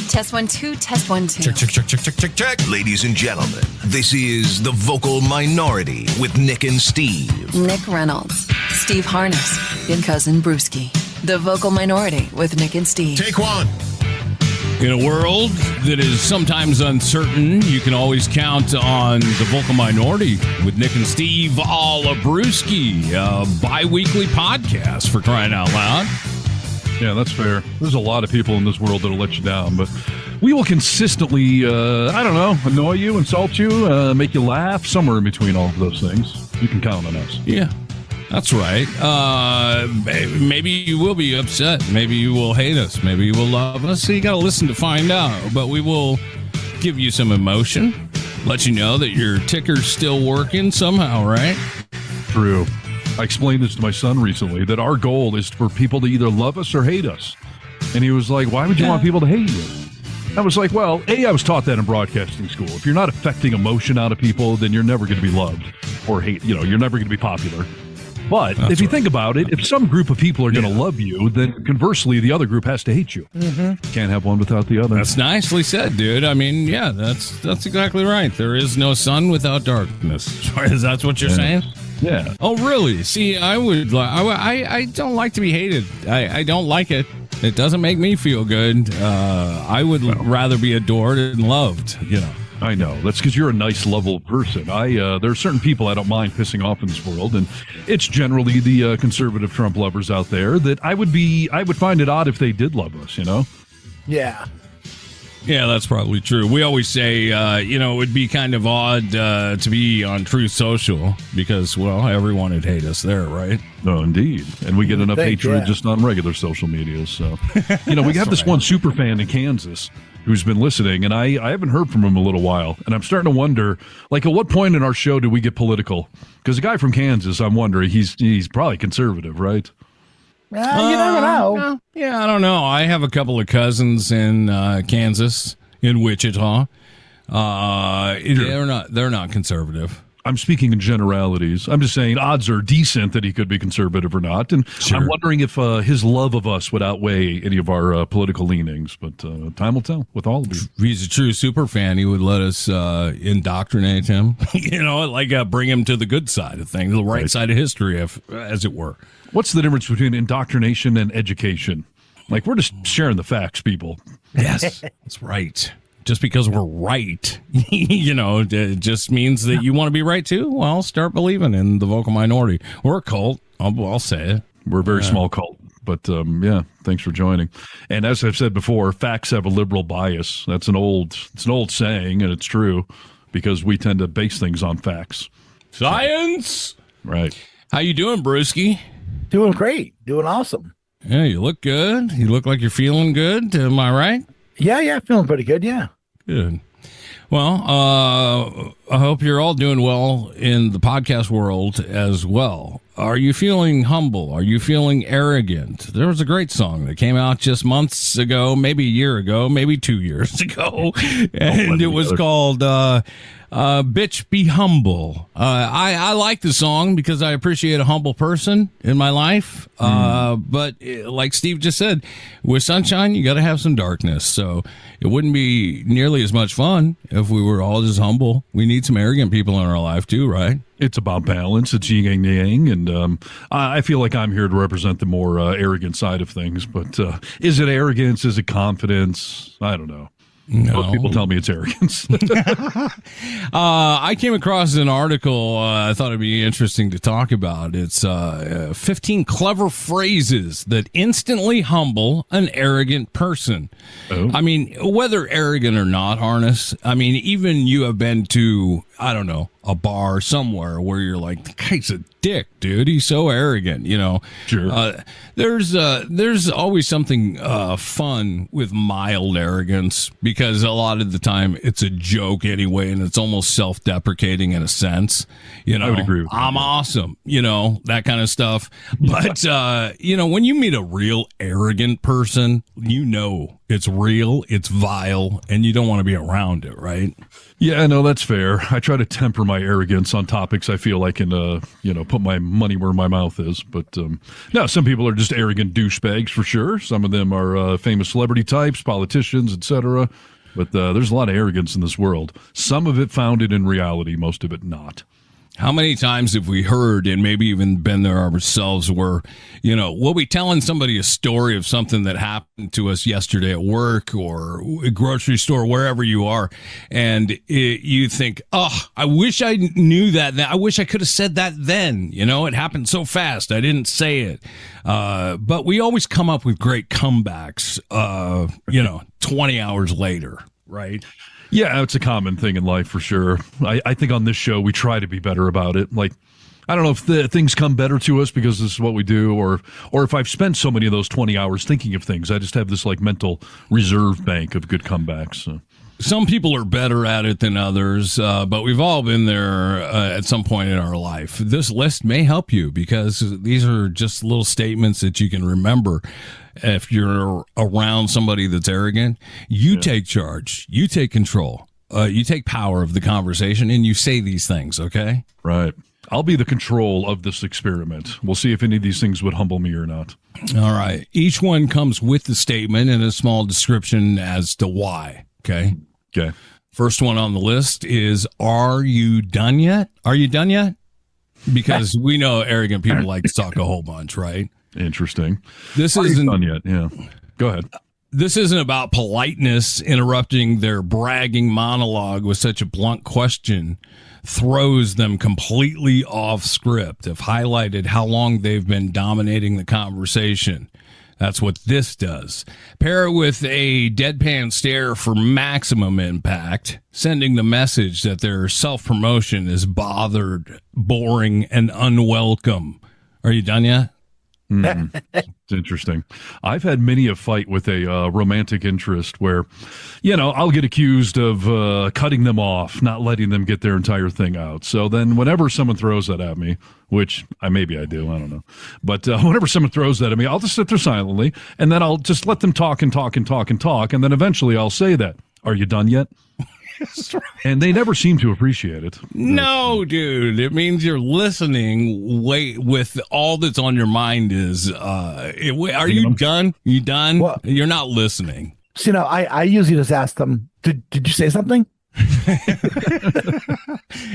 Test 1, 2, test 1, 2. Check. Ladies and gentlemen, this is The Vocal Minority with Nick and Steve. Nick Reynolds, Steve Harness, and Cousin Brewski. The Vocal Minority with Nick and Steve. Take one. In a world that is sometimes uncertain, you can always count on The Vocal Minority with Nick and Steve Brewski, a bi-weekly podcast, for crying out loud. Yeah, that's fair. There's a lot of people in this world that'll let you down, but we will consistently, annoy you, insult you, make you laugh, somewhere in between all of those things. You can count on us. Yeah, that's right. Maybe you will be upset. Maybe you will hate us. Maybe you will love us. So you got to listen to find out. But we will give you some emotion, let you know that your ticker's still working somehow, right? True. I explained this to my son recently, that our goal is for people to either love us or hate us. And he was like, why would you want people to hate you? I was like, well, I was taught that in broadcasting school. If you're not affecting emotion out of people, then you're never going to be loved or hate. You're never going to be popular. But if you think about it, if some group of people are going to love you, then conversely, the other group has to hate you. Mm-hmm. Can't have one without the other. That's nicely said, dude. I mean, yeah, that's exactly right. There is no sun without darkness. That's what you're saying? Yeah. Oh, really? See, I don't like to be hated. I don't like it. It doesn't make me feel good. I would rather be adored and loved, I know. That's because you're a nice, lovable person. There are certain people I don't mind pissing off in this world, and it's generally the conservative Trump lovers out there that I would find it odd if they did love us, Yeah. Yeah, that's probably true. We always say, it would be kind of odd to be on Truth Social because, well, everyone would hate us there, right? Oh, indeed. And we get enough hatred just on regular social media. So, we have this one super fan in Kansas who's been listening, and I haven't heard from him in a little while. And I'm starting to wonder, at what point in our show do we get political? Because the guy from Kansas, I'm wondering, he's probably conservative, right? You never know. Yeah, I don't know. I have a couple of cousins in Kansas, in Wichita. They're not conservative. I'm speaking in generalities. I'm just saying odds are decent that he could be conservative or not. And sure. I'm wondering if his love of us would outweigh any of our political leanings. But time will tell with all of you. If he's a true super fan, he would let us indoctrinate him, bring him to the good side of things, the right side of history, as it were. What's the difference between indoctrination and education? We're just sharing the facts, people. Yes, that's right. Just because we're right, it just means that you want to be right too. Well, start believing in the vocal minority. We're a cult. I'll say it. We're a very small cult, but thanks for joining. And as I've said before, facts have a liberal bias. That's an old saying, and it's true because we tend to base things on facts. Science. Right. How you doing, Brewski? Doing great. Doing awesome. Yeah, you look good. You look like you're feeling good. Am I right? Yeah, feeling pretty good, yeah. Good. Well, I hope you're all doing well in the podcast world as well. Are you feeling humble? Are you feeling arrogant? There was a great song that came out just months ago, maybe a year ago, maybe 2 years ago, and it was called Bitch Be Humble. I like the song because I appreciate a humble person in my life. But like Steve just said, with sunshine, you got to have some darkness. So it wouldn't be nearly as much fun if we were all just humble. We need some arrogant people in our life too, right? It's about balance. It's yin and yang, and I feel like I'm here to represent the more arrogant side of things. But is it arrogance? Is it confidence? I don't know. No. Most people tell me it's arrogance. I came across an article I thought it'd be interesting to talk about. It's 15 clever phrases that instantly humble an arrogant person. Oh. I mean, whether arrogant or not, Harness, I mean, even you have been to, I don't know, a bar somewhere where you're like, the guy's a dick, dude. He's so arrogant, Sure. There's always something fun with mild arrogance because a lot of the time it's a joke anyway, and it's almost self-deprecating in a sense. I would agree with that. I'm awesome, that kind of stuff. But when you meet a real arrogant person, it's real, it's vile, and you don't want to be around it, right? Yeah, no, that's fair. I try to temper my arrogance on topics I feel I can, put my money where my mouth is. But no, some people are just arrogant douchebags for sure. Some of them are famous celebrity types, politicians, etc. But there's a lot of arrogance in this world. Some of it founded in reality, most of it not. How many times have we heard, and maybe even been there ourselves, where, we'll be telling somebody a story of something that happened to us yesterday at work or a grocery store, wherever you are, and you think, oh, I wish I knew that. I wish I could have said that then. It happened so fast. I didn't say it. But we always come up with great comebacks, 20 hours later, right? Yeah, it's a common thing in life for sure. I think on this show we try to be better about it. Like, I don't know if things come better to us because this is what we do, or if I've spent so many of those 20 hours thinking of things, I just have this like mental reserve bank of good comebacks. So. Some people are better at it than others, but we've all been there at some point in our life. This list may help you because these are just little statements that you can remember. If you're around somebody that's arrogant, you take charge, you take control, you take power of the conversation, and you say these things, okay? Right. I'll be the control of this experiment. We'll see if any of these things would humble me or not. All right. Each one comes with the statement and a small description as to why, okay? Okay. First one on the list is, are you done yet? Are you done yet? Because we know arrogant people like to talk a whole bunch, right? Interesting. This Are you isn't done yet. Yeah. Go ahead. This isn't about politeness. Interrupting their bragging monologue with such a blunt question throws them completely off script. If highlighted how long they've been dominating the conversation. That's what this does. Pair it with a deadpan stare for maximum impact, sending the message that their self-promotion is bothered, boring, and unwelcome. Are you done yet? It's interesting. I've had many a fight with a romantic interest where, I'll get accused of cutting them off, not letting them get their entire thing out. So then whenever someone throws that at me, which maybe I do, I don't know. But whenever someone throws that at me, I'll just sit there silently, and then I'll just let them talk and talk and talk and talk. And then eventually I'll say that, are you done yet? And they never seem to appreciate it. No, dude. It means you're listening. Wait, with all that's on your mind is, are you done? You done? Well, you're not listening. So, I usually just ask them, did you say something?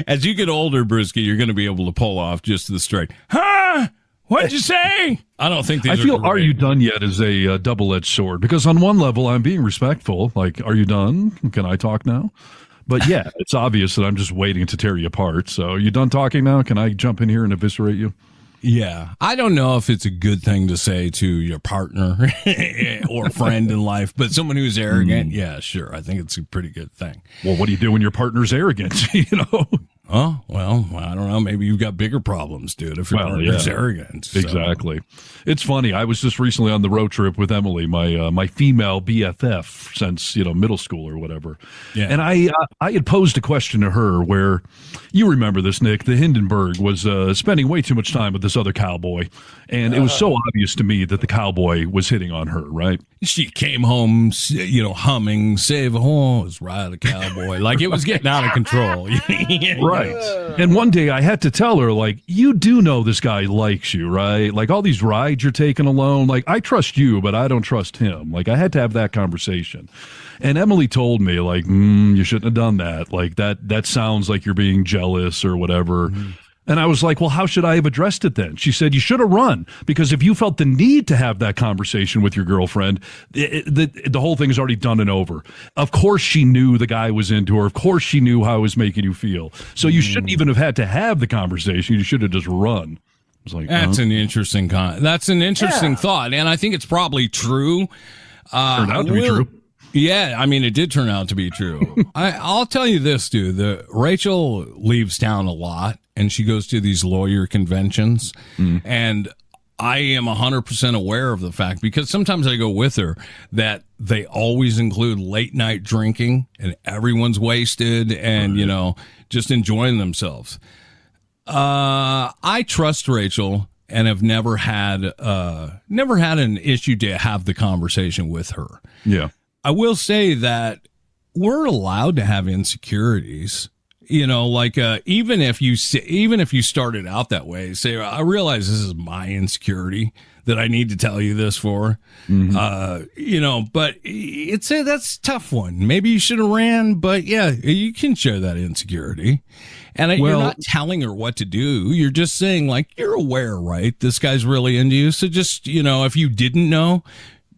As you get older, Brewski, you're going to be able to pull off just the straight, huh? What'd you say? I don't think these I feel "Are you done yet" is a double-edged sword, because on one level I'm being respectful, like, are you done? Can I talk now? But yeah, it's obvious that I'm just waiting to tear you apart. So, are you done talking now? Can I jump in here and eviscerate you? Yeah. I don't know if it's a good thing to say to your partner or friend in life, but someone who's arrogant, yeah, sure. I think it's a pretty good thing. Well, what do you do when your partner's arrogant? Oh, well, I don't know. Maybe you've got bigger problems, dude, if your partner's arrogant. So. Exactly. It's funny. I was just recently on the road trip with Emily, my female BFF since, middle school or whatever. Yeah. And I had posed a question to her where, you remember this, Nick, the Hindenburg was spending way too much time with this other cowboy. And it was so obvious to me that the cowboy was hitting on her, right? She came home, humming, "Save a horse, ride a cowboy." Like it was getting out of control. Right. And one day I had to tell her, like, you do know this guy likes you, right? Like all these rides you're taking alone, like I trust you, but I don't trust him. Like I had to have that conversation. And Emily told me, like, you shouldn't have done that. Like that sounds like you're being jealous or whatever. Mm-hmm. And I was like, well, how should I have addressed it then? She said, you should have run, because if you felt the need to have that conversation with your girlfriend, the whole thing is already done and over. Of course she knew the guy was into her. Of course she knew how it was making you feel. So you shouldn't even have had to have the conversation. You should have just run. I was like, that's an interesting thought. And I think it's probably true. Turned out to be true. Yeah, I mean, it did turn out to be true. I'll tell you this, dude. Rachel leaves town a lot, and she goes to these lawyer conventions, and I am 100% aware of the fact, because sometimes I go with her, that they always include late night drinking, and everyone's wasted and, just enjoying themselves. I trust Rachel and have never had an issue to have the conversation with her. Yeah. I will say that we're allowed to have insecurities. like even if you started out that way, say, I realize this is my insecurity that I need to tell you this for, but that's a tough one. Maybe you should have ran, but yeah, you can share that insecurity. And you're not telling her what to do. You're just saying, like, you're aware, right? This guy's really into you. So just, if you didn't know,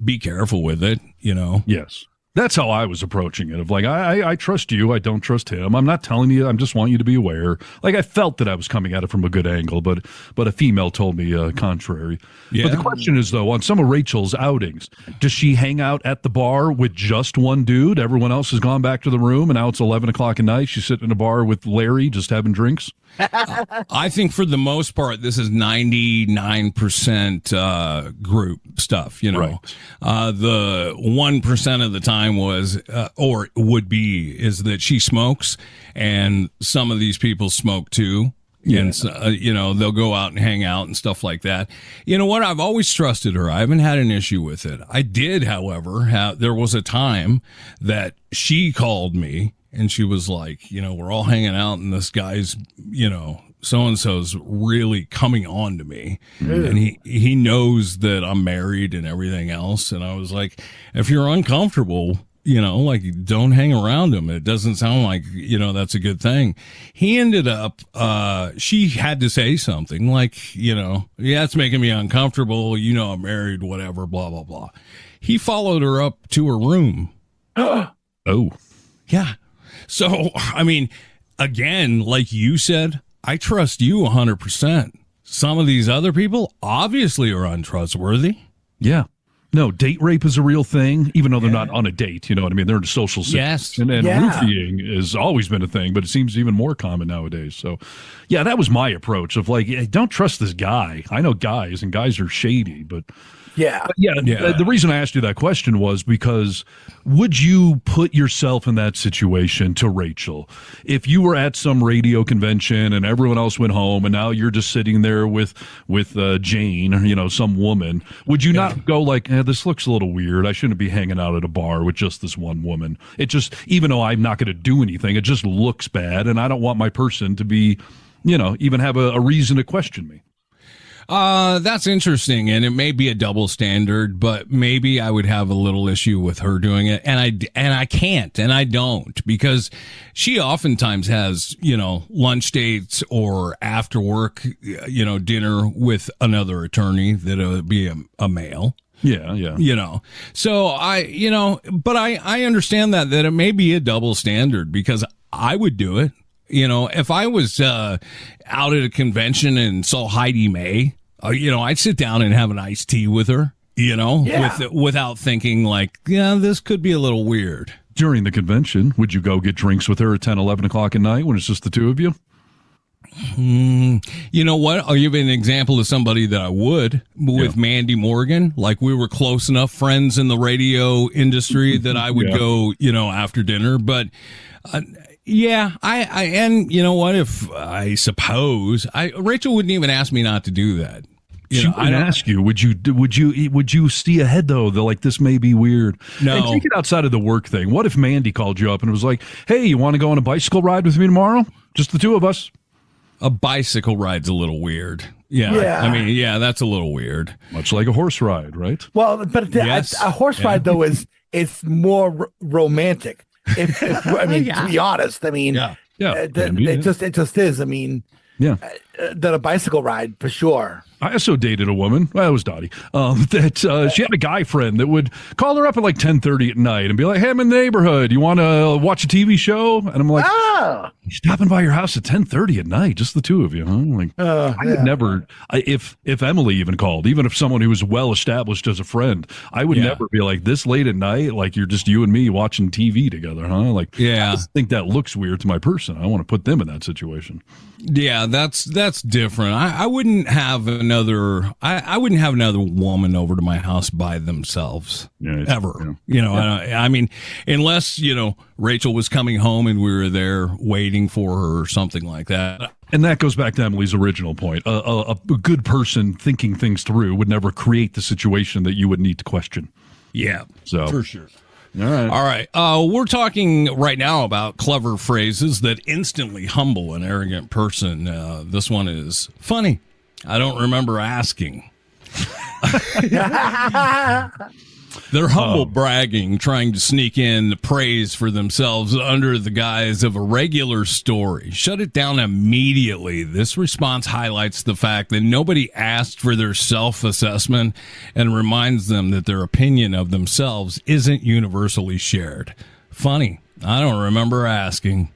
be careful with it, Yes. That's how I was approaching it. Of like, I trust you. I don't trust him. I'm not telling you. I just want you to be aware. Like, I felt that I was coming at it from a good angle, but a female told me contrary. Yeah. But the question is, though, on some of Rachel's outings, does she hang out at the bar with just one dude? Everyone else has gone back to the room, and now it's 11 o'clock at night. She's sitting in a bar with Larry, just having drinks. I think for the most part, this is 99% group stuff, Right. The 1% of the time was, or would be, is that she smokes, and some of these people smoke too. Yeah. And, they'll go out and hang out and stuff like that. You know what? I've always trusted her. I haven't had an issue with it. I did, however, there was a time that she called me and she was like, we're all hanging out and this guy's, so-and-so's really coming on to me. Mm. And he knows that I'm married and everything else. And I was like, if you're uncomfortable, don't hang around him. It doesn't sound like, that's a good thing. He ended up, she had to say something like, it's making me uncomfortable. I'm married, whatever, blah, blah, blah. He followed her up to her room. Oh. Yeah. So, I mean, again, like you said, I trust you 100%. Some of these other people obviously are untrustworthy. Yeah. No, date rape is a real thing, even though they're not on a date. You know what I mean? They're in a social situation. Yes. And roofing has always been a thing, but it seems even more common nowadays. So, yeah, that was my approach of like, hey, don't trust this guy. I know guys, and guys are shady, but... Yeah. The reason I asked you that question was because would you put yourself in that situation to Rachel? If you were at some radio convention and everyone else went home and now you're just sitting there with Jane, some woman, would you not go like, this looks a little weird. I shouldn't be hanging out at a bar with just this one woman. It just, even though I'm not going to do anything, it just looks bad. And I don't want my person to be, even have a reason to question me. That's interesting, and it may be a double standard, but maybe I would have a little issue with her doing it, and I can't, and I don't, because she oftentimes has, lunch dates or after work, dinner with another attorney that would be a male. Yeah. So but I understand that it may be a double standard because I would do it. If I was out at a convention and saw Heidi May, I'd sit down and have an iced tea with her, without thinking like, this could be a little weird. During the convention, would you go get drinks with her at 10, 11 o'clock at night when it's just the two of you? You know what? I'll give you an example of somebody that I would with Mandy Morgan. Like, we were close enough friends in the radio industry that I would go, after dinner. But and you know what? If I suppose Rachel wouldn't even ask me not to do that. She wouldn't ask you. Would you see ahead though? That like this may be weird. No. And take it outside of the work thing. What if Mandy called you up and was like, "Hey, you want to go on a bicycle ride with me tomorrow? Just the two of us." A bicycle ride's a little weird. Yeah. I mean, that's a little weird. Much like a horse ride, right? Well, but a horse ride though it's more romantic. If to be honest, it just is. I mean, than a bicycle ride for sure. I also dated a woman. Well, it was Dottie. That she had a guy friend that would call her up at like 10:30 at night and be like, "Hey, I'm in the neighborhood. You want to watch a TV show?" And I'm like, "He's stopping by your house at 10:30 at night, just the two of you." Huh? Like, I would never. If Emily even called, even if someone who was well established as a friend, I would never be like this late at night. Like you're just you and me watching TV together, huh? Like, I just think that looks weird to my person. I want to put them in that situation. Yeah, that's different. I wouldn't have I wouldn't have another woman over to my house by themselves ever. I mean, unless, Rachel was coming home and we were there waiting for her or something like that. And that goes back to Emily's original point. A good person thinking things through would never create the situation that you would need to question. Yeah, so for sure. All right. We're talking right now about clever phrases that instantly humble an arrogant person. This one is funny. I don't remember asking. They're humble bragging, trying to sneak in praise for themselves under the guise of a regular story. Shut it down immediately. This response highlights the fact that nobody asked for their self-assessment and reminds them that their opinion of themselves isn't universally shared. Funny. I don't remember asking.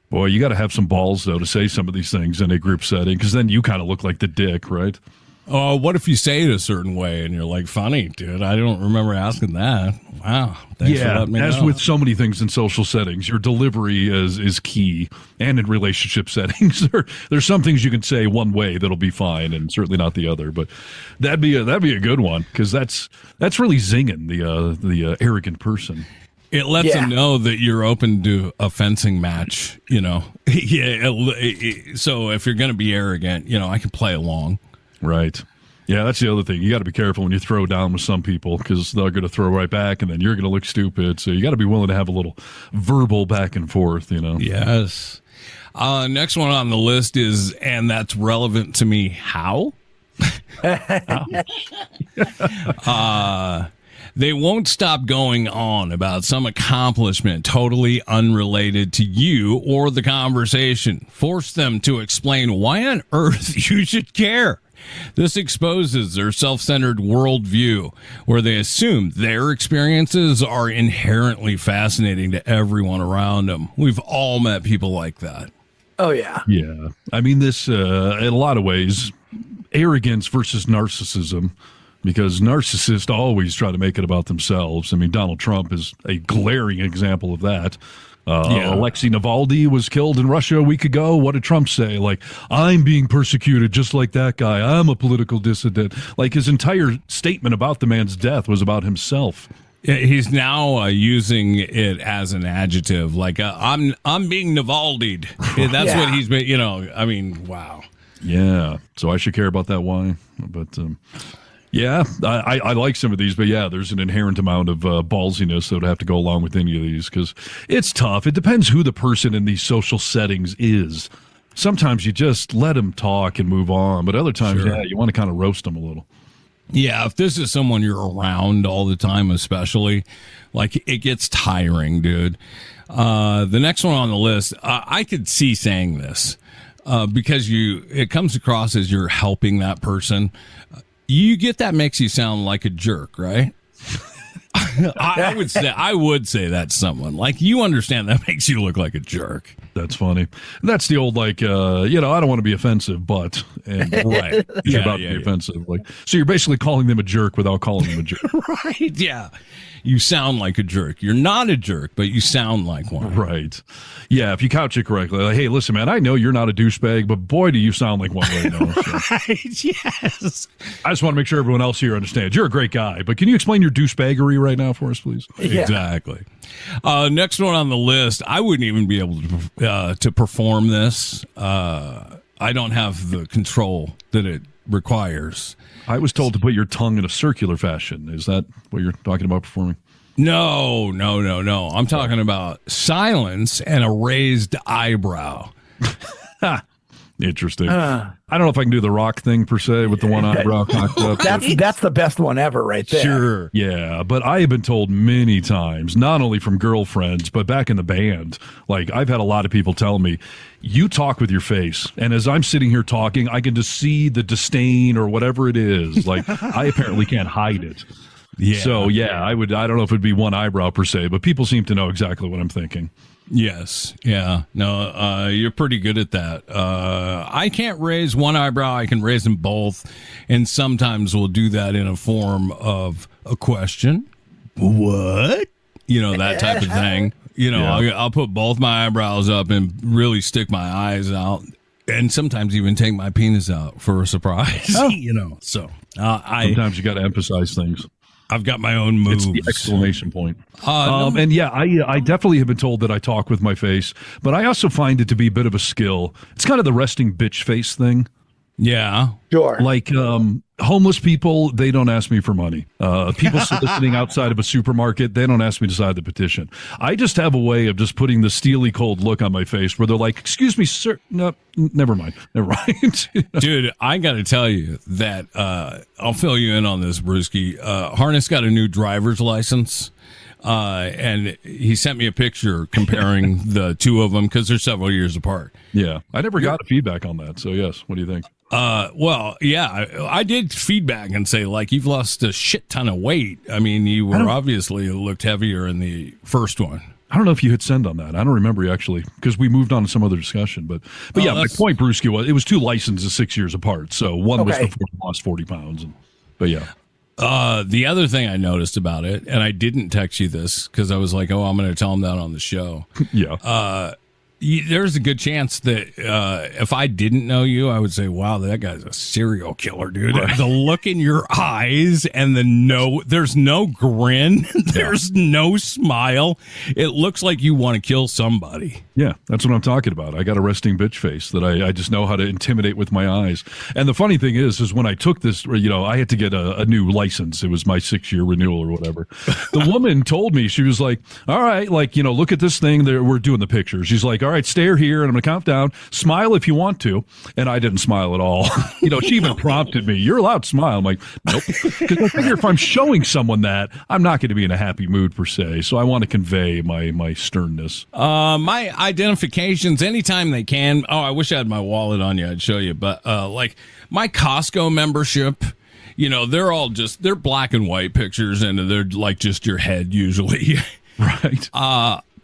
Boy, you got to have some balls, though, to say some of these things in a group setting, because then you kind of look like the dick, right? Oh, what if you say it a certain way and you're like, funny, dude, I don't remember asking that. Wow. Thanks for letting me know. As with so many things in social settings, your delivery is key. And in relationship settings, there's some things you can say one way that'll be fine and certainly not the other. But that'd be a good one, because that's really zinging the arrogant person. It lets them know that you're open to a fencing match, you know. So if you're going to be arrogant, you know, I can play along. Right. Yeah, that's the other thing. You got to be careful when you throw down with some people, because they're going to throw right back, and then you're going to look stupid. So you got to be willing to have a little verbal back and forth, you know. Yes. Next one on the list is, and that's relevant to me, how? They won't stop going on about some accomplishment totally unrelated to you or the conversation. Force them to explain why on earth you should care. This exposes their self-centered worldview, where they assume their experiences are inherently fascinating to everyone around them. We've all met people like that. Oh, yeah. Yeah. I mean, this, in a lot of ways, arrogance versus narcissism, because narcissists always try to make it about themselves. I mean, Donald Trump is a glaring example of that. Alexei Navalny was killed in Russia a week ago. What did Trump say? Like, I'm being persecuted just like that guy. I'm a political dissident. Like, his entire statement about the man's death was about himself. He's now using it as an adjective. Like, I'm being Navalny'd. That's what he's been, you know, I mean, wow. Yeah. So I should care about that. Why? But, yeah, I like some of these, but yeah, there's an inherent amount of ballsiness that would have to go along with any of these, because it's tough. It depends who the person in these social settings is. Sometimes you just let them talk and move on, but other times, you want to kind of roast them a little. Yeah, if this is someone you're around all the time, especially, like, it gets tiring, dude. The next one on the list, I could see saying this because it comes across as you're helping that person. You get that makes you sound like a jerk, right? I would say that to someone. Like, you understand that makes you look like a jerk. That's funny. That's the old, like, I don't want to be offensive, but, and right. You're about to be offensive. Like, so you're basically calling them a jerk without calling them a jerk. Right, yeah. You sound like a jerk. You're not a jerk, but you sound like one. Right. Yeah, if you couch it correctly. Like, hey, listen, man, I know you're not a douchebag, but boy, do you sound like one right now. So. Right, yes. I just want to make sure everyone else here understands. You're a great guy, but can you explain your douchebaggery right now for us, please? Yeah. Exactly. Next one on the list, I wouldn't even be able to perform this. I don't have the control that it requires. I was told to put your tongue in a circular fashion. Is that what you're talking about performing? No. I'm talking about silence and a raised eyebrow. Interesting. I don't know if I can do the rock thing per se with the one eyebrow cocked up. That's the best one ever right there. Sure. Yeah, but I have been told many times, not only from girlfriends, but back in the band, like, I've had a lot of people tell me, you talk with your face. And as I'm sitting here talking, I can just see the disdain or whatever it is. Like, I apparently can't hide it. Yeah. So, yeah, I don't know if it'd be one eyebrow per se, but people seem to know exactly what I'm thinking. Yes. Yeah. No, you're pretty good at that. I can't raise one eyebrow. I can raise them both. And sometimes we'll do that in a form of a question. What? You know, that type of thing. You know, I'll put both my eyebrows up and really stick my eyes out, and sometimes even take my penis out for a surprise. Oh. You know, so sometimes you got to emphasize things. I've got my own moves. It's the exclamation point. And yeah, I definitely have been told that I talk with my face, but I also find it to be a bit of a skill. It's kind of the resting bitch face thing. Yeah. Sure. Like homeless people, they don't ask me for money. People soliciting outside of a supermarket, they don't ask me to sign the petition. I just have a way of just putting the steely cold look on my face where they're like, excuse me, sir. No, never mind. Dude, I got to tell you that I'll fill you in on this, Brewski. Harness got a new driver's license. And he sent me a picture comparing the two of them because they're several years apart. Yeah. I never got feedback on that. So, yes. What do you think? Well, yeah, I did feedback and say, like, you've lost a shit ton of weight. I mean, you were obviously looked heavier in the first one. I don't know if you hit send on that. I don't remember actually because we moved on to some other discussion. But yeah, my point, Brewski, was it was two licenses 6 years apart. So one was before he lost 40 pounds. But yeah. The other thing I noticed about it, and I didn't text you this because I was like, oh, I'm going to tell him that on the show. Yeah. There's a good chance that if I didn't know you, I would say, wow, that guy's a serial killer, dude. Right. The look in your eyes and there's no grin. There's no smile. It looks like you want to kill somebody. Yeah, that's what I'm talking about. I got a resting bitch face that I just know how to intimidate with my eyes. And the funny thing is when I took this, I had to get a new license. It was my 6-year renewal or whatever. The woman told me, she was like, all right, look at this thing. We're doing the picture. She's like, all right, stare here, and I'm going to count down. Smile if you want to. And I didn't smile at all. She even prompted me, you're allowed to smile. I'm like, nope. Because I figure if I'm showing someone that, I'm not going to be in a happy mood per se. So I want to convey my sternness. My identifications, anytime they can. Oh, I wish I had my wallet on you. I'd show you. But like my Costco membership, they're black and white pictures, and they're like just your head usually. Right.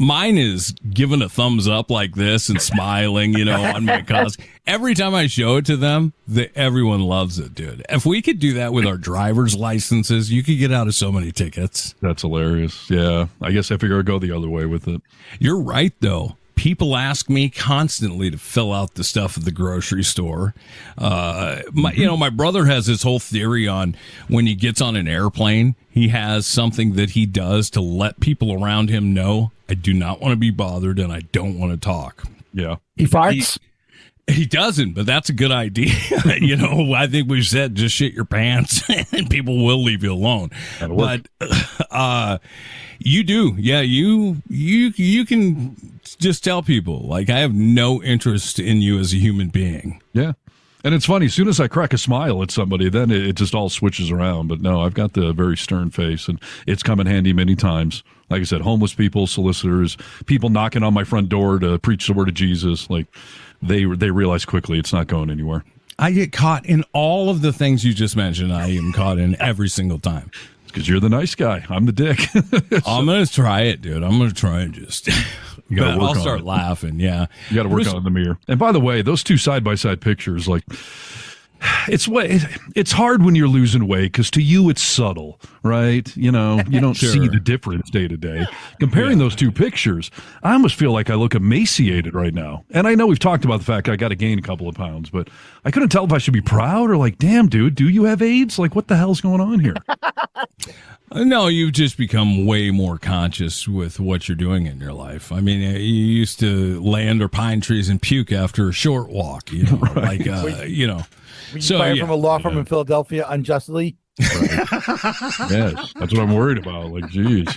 Mine is giving a thumbs up like this and smiling, on my Costco. Every time I show it to them, everyone loves it, dude. If we could do that with our driver's licenses, you could get out of so many tickets. That's hilarious. Yeah. I guess I figure I'd go the other way with it. You're right, though. People ask me constantly to fill out the stuff at the grocery store. My brother has this whole theory on when he gets on an airplane, he has something that he does to let people around him know, I do not want to be bothered and I don't want to talk. Yeah. He farts? He doesn't, but that's a good idea. I think we've said just shit your pants and people will leave you alone. But you do. Yeah, you can just tell people, like, I have no interest in you as a human being. Yeah. And it's funny, as soon as I crack a smile at somebody, then it just all switches around. But no, I've got the very stern face, and it's come in handy many times. Like I said, homeless people, solicitors, people knocking on my front door to preach the word of Jesus. Like, they realize quickly it's not going anywhere. I get caught in all of the things you just mentioned. I am caught in every single time. It's because you're the nice guy. I'm the dick. I'm going to try it, dude. I'm going to try and just... I'll start laughing, yeah. You got to work on the mirror. And by the way, those two side-by-side pictures, like... It's hard when you're losing weight because to you it's subtle, right? You don't see the difference day to day. Comparing those two pictures, I almost feel like I look emaciated right now. And I know we've talked about the fact I got to gain a couple of pounds, but I couldn't tell if I should be proud or like, damn, dude, do you have AIDS? Like, what the hell's going on here? No, you've just become way more conscious with what you're doing in your life. I mean, you used to lay under pine trees and puke after a short walk, right. Were you fired from a law firm in Philadelphia unjustly? Right. Yes, that's what I'm worried about. Like, geez,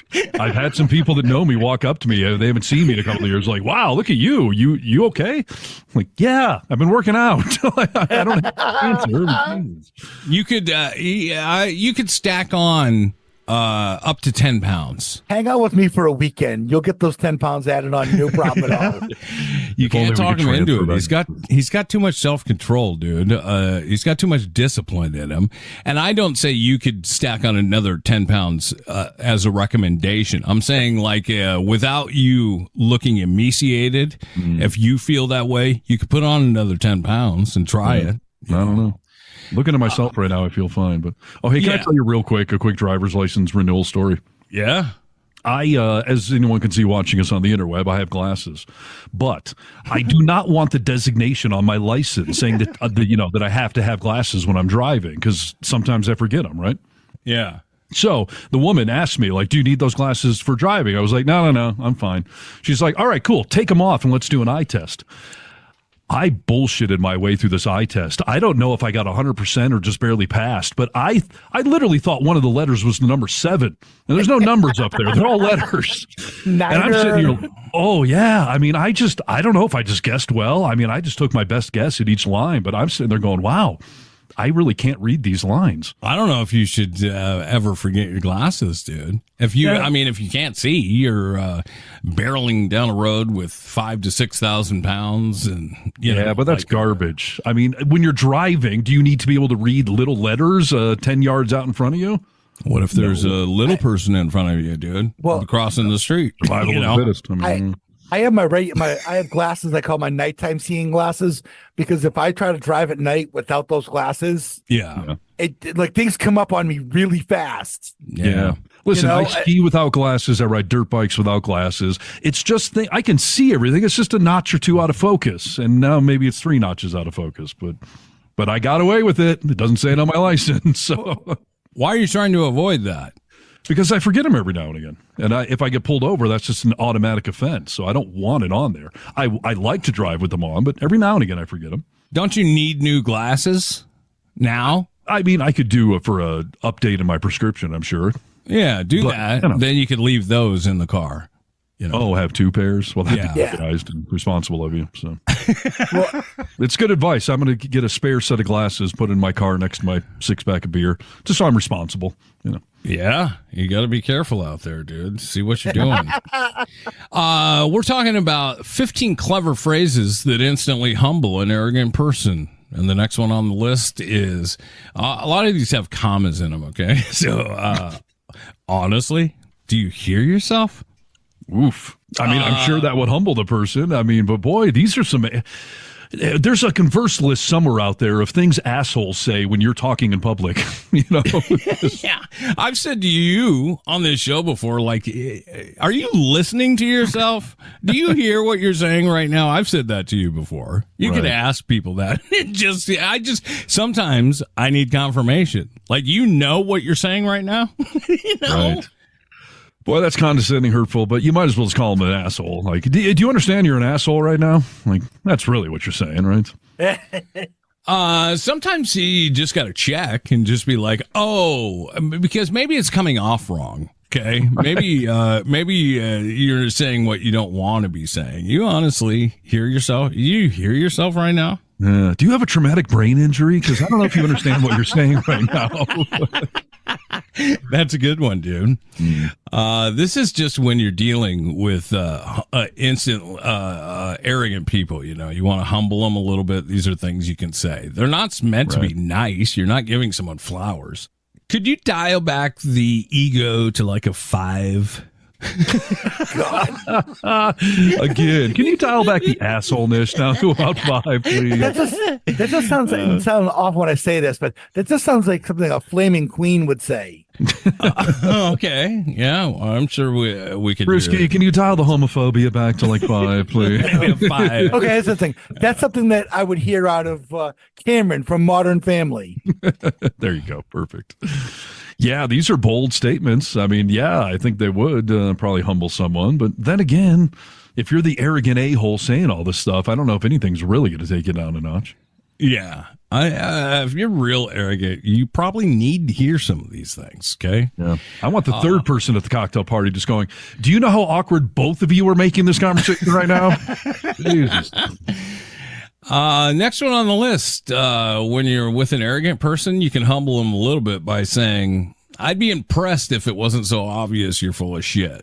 I've had some people that know me walk up to me. They haven't seen me in a couple of years. Like, wow, look at you. You okay? I'm like, yeah, I've been working out. I don't have cancer. You could stack on up to 10 pounds. Hang out with me for a weekend. You'll get those 10 pounds added on. No problem at all. You can't talk him into it. He's got too much self-control, dude. He's got too much discipline in him. And I don't say you could stack on another 10 pounds as a recommendation. I'm saying, like, without you looking emaciated, if you feel that way, you could put on another 10 pounds and try it. I don't know. Looking at myself right now, I feel fine. But I tell you real quick, a quick driver's license renewal story? Yeah. I, as anyone can see watching us on the interweb, I have glasses, but I do not want the designation on my license saying that that I have to have glasses when I'm driving because sometimes I forget them, right? Yeah. So the woman asked me, like, do you need those glasses for driving? I was like, no, I'm fine. She's like, all right, cool. Take them off and let's do an eye test. I bullshitted my way through this eye test. I don't know if I got 100% or just barely passed, but I literally thought one of the letters was the number 7. And there's no numbers up there. They're all letters. And I'm sitting here, oh, yeah. I mean, I don't know if I just guessed well. I mean, I just took my best guess at each line, but I'm sitting there going, wow, I really can't read these lines. I don't know if you should ever forget your glasses, dude. If you can't see, you're barreling down a road with 5,000 to 6,000 pounds, and but that's garbage. I mean, when you're driving, do you need to be able to read little letters 10 yards out in front of you? What if there's a little person in front of you, dude? Well, crossing the street. Survival of the fittest. I have I have glasses I call my nighttime seeing glasses, because if I try to drive at night without those glasses, it like things come up on me really fast. Yeah. Listen, I ski without glasses. I ride dirt bikes without glasses. It's just I can see everything. It's just a notch or two out of focus, and now maybe it's 3 notches out of focus. But I got away with it. It doesn't say it on my license. So why are you trying to avoid that? Because I forget them every now and again. And if I get pulled over, that's just an automatic offense. So I don't want it on there. I like to drive with them on, but every now and again I forget them. Don't you need new glasses now? I mean, I could do for a update in my prescription, I'm sure. Yeah, that. Then you could leave those in the car. Have 2 pairs? Well, that'd be organized and responsible of you. So, it's good advice. I'm going to get a spare set of glasses, put in my car next to my 6-pack of beer, just so I'm responsible. Yeah, you got to be careful out there, dude. See what you're doing. We're talking about 15 clever phrases that instantly humble an arrogant person. And the next one on the list is a lot of these have commas in them. Okay, so honestly, do you hear yourself? Oof. I mean, I'm sure that would humble the person. I mean, but boy, these are some. There's a converse list somewhere out there of things assholes say when you're talking in public. Yeah, I've said to you on this show before, like, are you listening to yourself? Do you hear what you're saying right now? I've said that to you before. You could ask people that. Sometimes I need confirmation. Like, what you're saying right now. Right. Boy, that's condescending, hurtful, but you might as well just call him an asshole. Like, do you understand you're an asshole right now? Like, that's really what you're saying, right? Sometimes you just got to check and just be like, because maybe it's coming off wrong. Okay. Maybe you're saying what you don't want to be saying. You honestly hear yourself? You hear yourself right now? Do you have a traumatic brain injury? Because I don't know if you understand what you're saying right now. That's a good one, dude. This is just when you're dealing with instant arrogant people. You want to humble them a little bit. These are things you can say. They're not meant to be nice. You're not giving someone flowers. Could you dial back the ego to like a 5? God. Again, can you dial back the assholeness now to about 5, please? That just sounds awful when I say this, but that just sounds like something a flaming queen would say. Okay, yeah, well, I'm sure we could. Brewski, can you dial the homophobia back to like 5, please? Maybe a 5. Okay, that's the thing. That's something that I would hear out of Cameron from Modern Family. There you go, perfect. Yeah, these are bold statements. I mean, I think they would probably humble someone. But then again, if you're the arrogant a-hole saying all this stuff, I don't know if anything's really going to take you down a notch. Yeah. If you're real arrogant, you probably need to hear some of these things, okay? Yeah. I want the third person at the cocktail party just going, do you know how awkward both of you are making this conversation right now? Jesus. Next one on the list, when you're with an arrogant person, you can humble them a little bit by saying, I'd be impressed if it wasn't so obvious you're full of shit.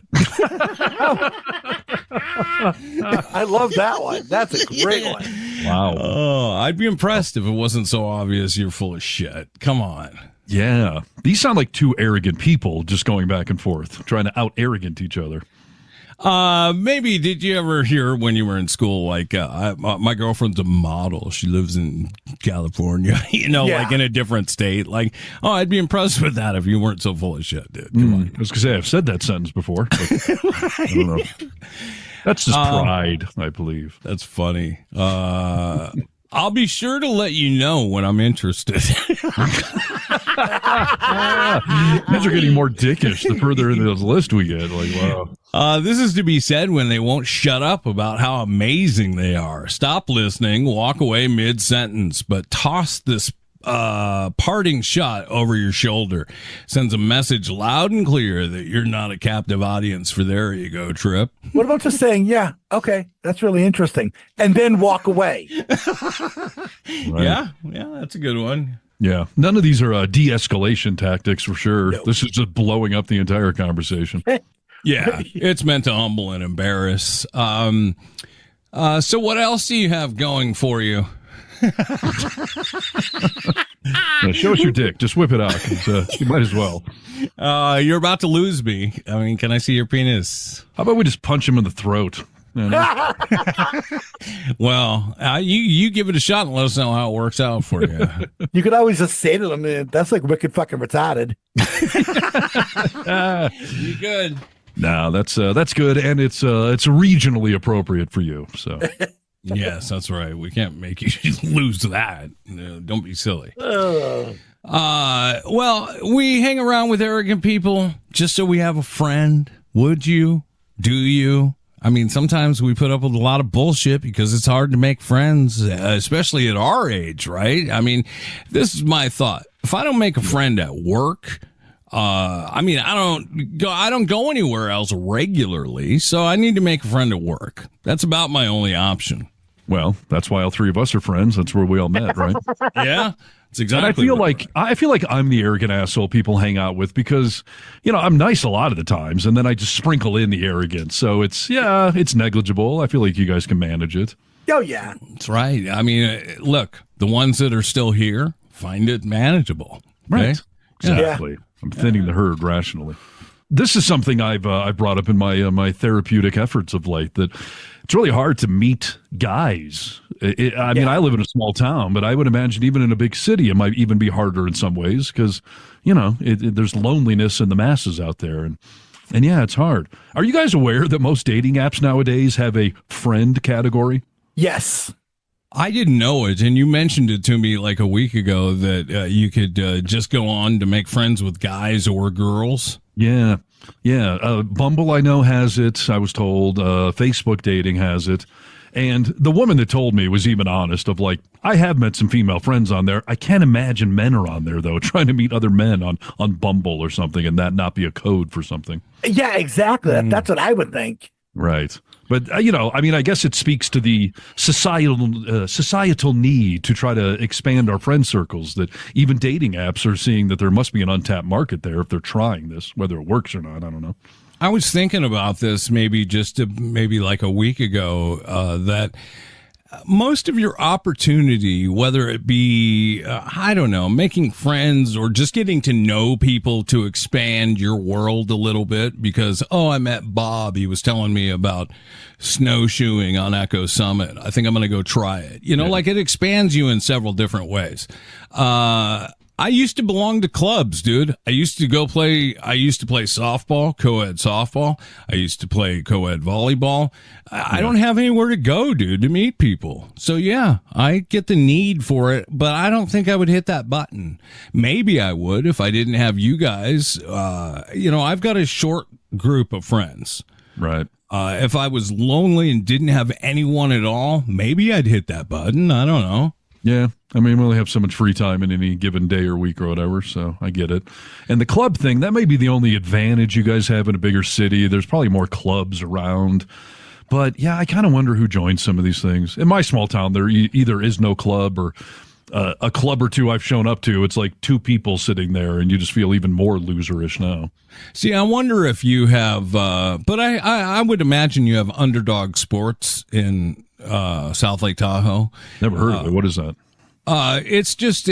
I love that one. That's a great one. Wow. Oh, I'd be impressed if it wasn't so obvious you're full of shit. Come on. Yeah. These sound like 2 arrogant people just going back and forth, trying to out-arrogant each other. Maybe did you ever hear when you were in school, like, my girlfriend's a model. She lives in California, like in a different state. Like, I'd be impressed with that if you weren't so full of shit, dude. Come on. I was going to say, I've said that sentence before. But I don't know. That's just pride, I believe. That's funny. I'll be sure to let you know when I'm interested. These are getting more dickish the further into this list we get. Like, wow. This is to be said when they won't shut up about how amazing they are. Stop listening, walk away mid-sentence, but toss this parting shot over your shoulder. Sends a message loud and clear that you're not a captive audience for their ego trip. What about just saying, yeah, okay, that's really interesting, and then walk away? Right. Yeah, that's a good one. Yeah, none of these are de-escalation tactics for sure. No. This is just blowing up the entire conversation. Yeah, it's meant to humble and embarrass. So what else do you have going for you? Yeah, show us your dick. Just whip it out. You might as well. You're about to lose me. I mean, can I see your penis? How about we just punch him in the throat? Well, you give it a shot and let us know how it works out for you. You could always just say to them, that's like wicked fucking retarded. You good? No, that's good, and it's regionally appropriate for you. So. Yes, that's right. We can't make you lose that. Don't be silly. Well, we hang around with arrogant people just so we have a friend. Would you? Do you? I mean, sometimes we put up with a lot of bullshit because it's hard to make friends, especially at our age, right? I mean, this is my thought. If I don't make a friend at work, I mean, I don't go anywhere else regularly, so I need to make a friend at work. That's about my only option. Well, that's why all three of us are friends. That's where we all met, right? Yeah, it's exactly. And I feel like I'm the arrogant asshole people hang out with because, I'm nice a lot of the times, and then I just sprinkle in the arrogance. So it's negligible. I feel like you guys can manage it. Oh yeah, that's right. I mean, look, the ones that are still here find it manageable, right? Okay? Exactly. Yeah. I'm thinning the herd rationally. This is something I've brought up in my therapeutic efforts of late, that it's really hard to meet guys. I mean, I live in a small town, but I would imagine even in a big city, it might even be harder in some ways because, there's loneliness in the masses out there. And yeah, it's hard. Are you guys aware that most dating apps nowadays have a friend category? Yes. I didn't know it, and you mentioned it to me like a week ago that you could just go on to make friends with guys or girls. Yeah. Bumble, I know, has it. I was told Facebook dating has it. And the woman that told me was even honest of like, I have met some female friends on there. I can't imagine men are on there, though, trying to meet other men on Bumble or something and that not be a code for something. Yeah, exactly. That's what I would think. Right. But, I mean, I guess it speaks to the societal need to try to expand our friend circles, that even dating apps are seeing that there must be an untapped market there if they're trying this, whether it works or not. I don't know. I was thinking about this maybe like a week ago, that most of your opportunity, whether it be, making friends or just getting to know people to expand your world a little bit because, I met Bob. He was telling me about snowshoeing on Echo Summit. I think I'm going to go try it. Like it expands you in several different ways. I used to belong to clubs, dude. I used to play softball, co-ed softball. I used to play co-ed volleyball. I don't have anywhere to go, dude, to meet people. So yeah, I get the need for it, but I don't think I would hit that button. Maybe I would if I didn't have you guys. I've got a short group of friends. Right. If I was lonely and didn't have anyone at all, maybe I'd hit that button. I don't know. Yeah. I mean, we only have so much free time in any given day or week or whatever, so I get it. And the club thing, that may be the only advantage you guys have in a bigger city. There's probably more clubs around. But, yeah, I kind of wonder who joins some of these things. In my small town, there either is no club or a club or two I've shown up to. It's like two people sitting there, and you just feel even more loserish now. See, I wonder if you have, but I would imagine you have Underdog Sports in South Lake Tahoe. Never heard of it. What is that? It's just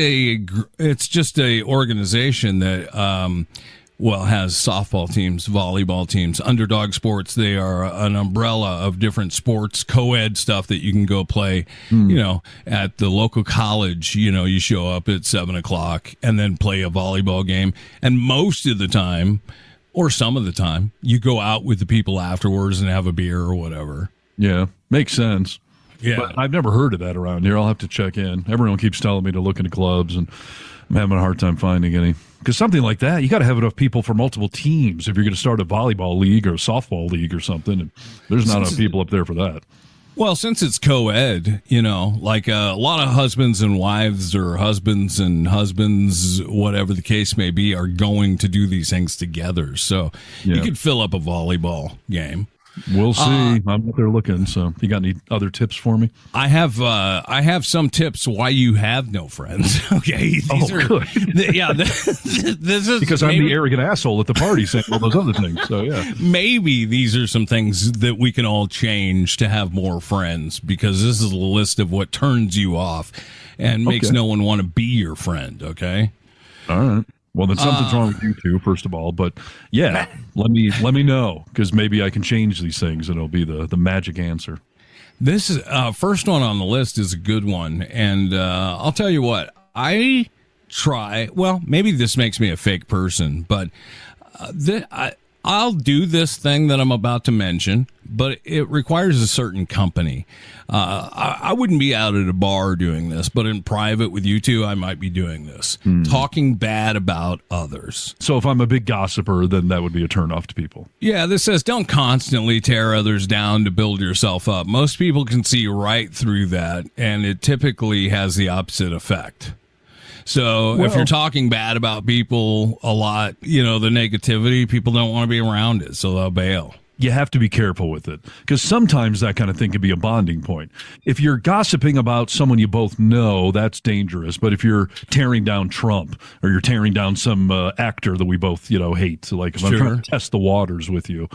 a organization that has softball teams, volleyball teams, Underdog Sports. They are an umbrella of different sports, co-ed stuff that you can go play, at the local college. You show up at 7:00 and then play a volleyball game. And most of the time, or some of the time, you go out with the people afterwards and have a beer or whatever. Yeah, makes sense. Yeah. But I've never heard of that around here. I'll have to check in. Everyone keeps telling me to look into clubs, and I'm having a hard time finding any. Because something like that, you got to have enough people for multiple teams if you're going to start a volleyball league or a softball league or something. And there's not enough people up there for that. Well, since it's co-ed, like a lot of husbands and wives or husbands and husbands, whatever the case may be, are going to do these things together. So you could fill up a volleyball game. We'll see. I'm out there looking. So, you got any other tips for me? I have some tips why you have no friends. Okay, these are good. This is because I'm the arrogant asshole at the party saying all those other things. So yeah, maybe these are some things that we can all change to have more friends. Because this is a list of what turns you off and makes no one want to be your friend. Okay. All right. Well, then something's wrong with you two, first of all. But yeah, let me know, because maybe I can change these things and it'll be the magic answer. This is first one on the list is a good one, and I'll tell you what, I try. Well, maybe this makes me a fake person, but I'll do this thing that I'm about to mention, but it requires a certain company. I wouldn't be out at a bar doing this, but in private with you two, I might be doing this. Talking bad about others. So if I'm a big gossiper, then that would be a turnoff to people. Yeah, this says don't constantly tear others down to build yourself up. Most people can see right through that, and it typically has the opposite effect. So if you're talking bad about people a lot, the negativity, people don't want to be around it, so they'll bail. You have to be careful with it, because sometimes that kind of thing can be a bonding point. If you're gossiping about someone you both know, that's dangerous. But if you're tearing down Trump, or you're tearing down some actor that we both, hate, so like if I'm trying to test the waters with you,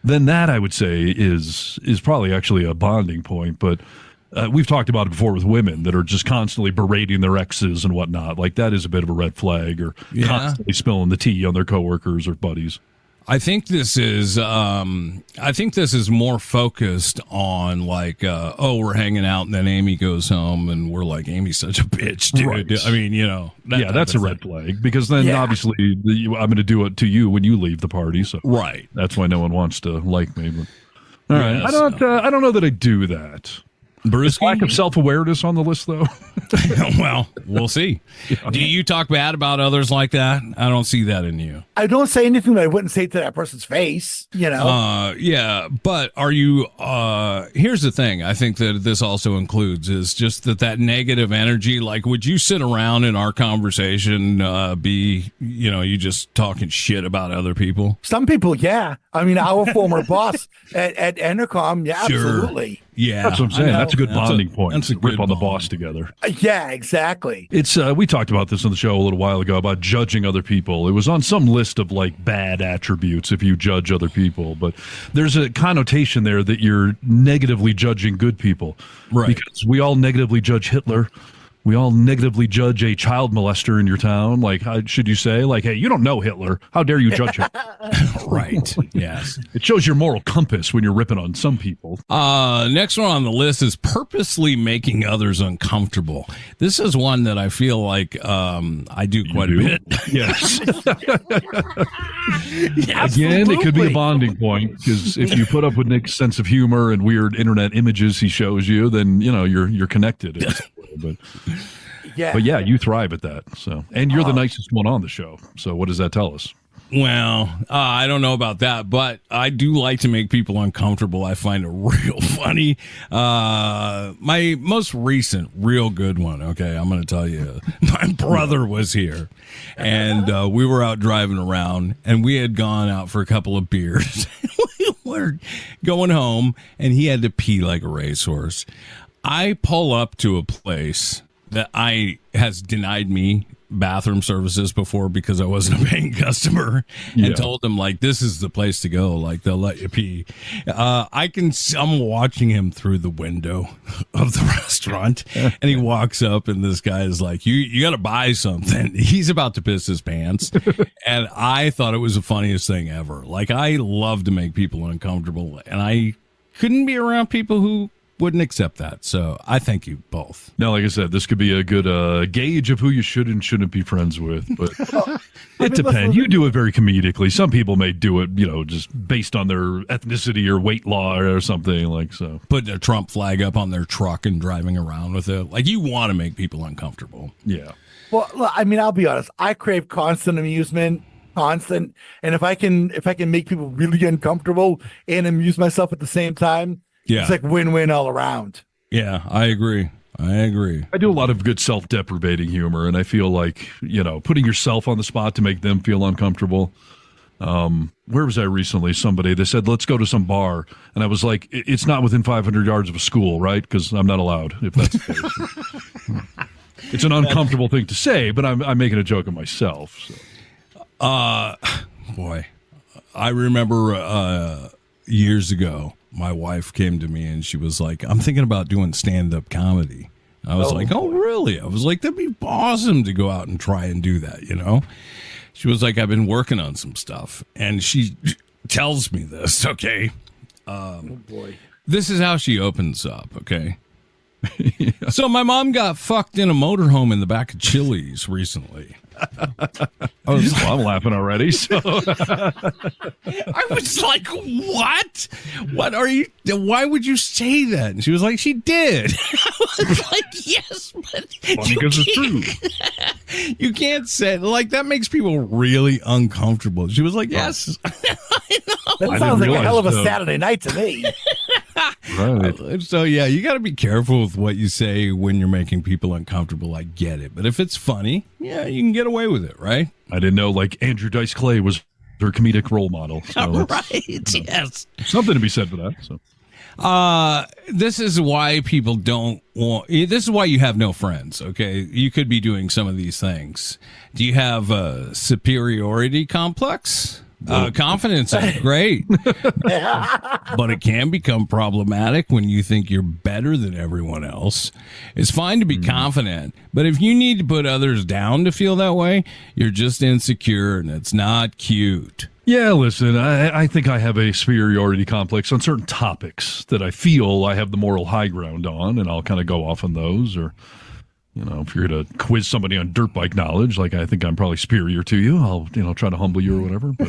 then that I would say is probably actually a bonding point. But we've talked about it before with women that are just constantly berating their exes and whatnot. Like that is a bit of a red flag, or constantly spilling the tea on their coworkers or buddies. I think this is more focused on like, we're hanging out and then Amy goes home and we're like, Amy's such a bitch, dude. Right. I mean, that's a red flag, because then obviously I'm going to do it to you when you leave the party. So right, that's why no one wants to like me. But, all right, I don't know that I do that. Brewski? Lack of self-awareness on the list, though. Well, we'll see. Do you talk bad about others like that? I don't see that in you. I don't say anything that I wouldn't say to that person's face, Yeah, but are you, here's the thing I think that this also includes is just that negative energy, like would you sit around in our conversation, you just talking shit about other people? Some people, yeah. I mean, our former boss at Entercom, yeah, absolutely. Yeah, that's what I'm saying. That's a good bonding point. That's a rip on the boss together. Yeah, exactly. It's we talked about this on the show a little while ago about judging other people. It was on some list of like bad attributes if you judge other people, but there's a connotation there that you're negatively judging good people, right? Because we all negatively judge Hitler. We all negatively judge a child molester in your town. Like, how should you say? Like, hey, you don't know Hitler. How dare you judge him? Right. Yes. It shows your moral compass when you're ripping on some people. Next one on the list is purposely making others uncomfortable. This is one that I feel like I do quite a bit. Yes. Again, it could be a bonding point, because if you put up with Nick's sense of humor and weird internet images he shows you, then you're connected. But yeah, you thrive at that. So, and you're the nicest one on the show. So, what does that tell us? Well, I don't know about that, but I do like to make people uncomfortable. I find it real funny. My most recent real good one. Okay, I'm going to tell you. My brother was here, and we were out driving around, and we had gone out for a couple of beers. We were going home, and he had to pee like a racehorse. I pull up to a place that has denied me bathroom services before because I wasn't a paying customer, and told them like, this is the place to go. Like, they'll let you pee. I'm watching him through the window of the restaurant, and he walks up, and this guy is like, you got to buy something. He's about to piss his pants. And I thought it was the funniest thing ever. Like, I love to make people uncomfortable, and I couldn't be around people who wouldn't accept that. So I thank you both. Now, like I said, this could be a good gauge of who you should and shouldn't be friends with. But it depends. You do it very comedically. Some people may do it, just based on their ethnicity or weight law or something like so. Putting a Trump flag up on their truck and driving around with it. Like, you want to make people uncomfortable. Yeah. Well, I mean, I'll be honest. I crave constant amusement, and if I can make people really uncomfortable and amuse myself at the same time, it's like win-win all around. Yeah, I agree. I do a lot of good self-deprecating humor, and I feel like putting yourself on the spot to make them feel uncomfortable. Where was I recently? They said, let's go to some bar. And I was like, it's not within 500 yards of a school, right? Because I'm not allowed, if that's the case. It's an uncomfortable thing to say, but I'm making a joke of myself. So. Boy, I remember years ago, my wife came to me and she was like, I'm thinking about doing stand-up comedy. I was like, oh, really? I was like, that'd be awesome to go out and try and do that, She was like, I've been working on some stuff. And she tells me this, okay? Oh, boy. This is how she opens up, okay? Yeah. So my mom got fucked in a motorhome in the back of Chili's recently. I'm laughing already. So I was like, "What? What are you? Why would you say that?" And she was like, "She did." I was like, "Yes, but funny because it's true." You can't say like that. Makes people really uncomfortable. She was like, "Yes." I know. That sounds like a hell of a Saturday night to me. Right. So yeah, you got to be careful with what you say when you're making people uncomfortable. I get it, but if it's funny, yeah, you can get away with it, right? I didn't know like Andrew Dice Clay was their comedic role model. So right? Yes, something to be said for that. So, this is why people don't want. This is why you have no friends. Okay, you could be doing some of these things. Do you have a superiority complex? Confidence is great, but it can become problematic when you think you're better than everyone else. It's fine to be confident, but if you need to put others down to feel that way, you're just insecure and it's not cute. Yeah, listen, I think I have a superiority complex on certain topics that I feel I have the moral high ground on, and I'll kind of go off on those. Or if you're going to quiz somebody on dirt bike knowledge, like I think I'm probably superior to you, I'll, try to humble you or whatever, but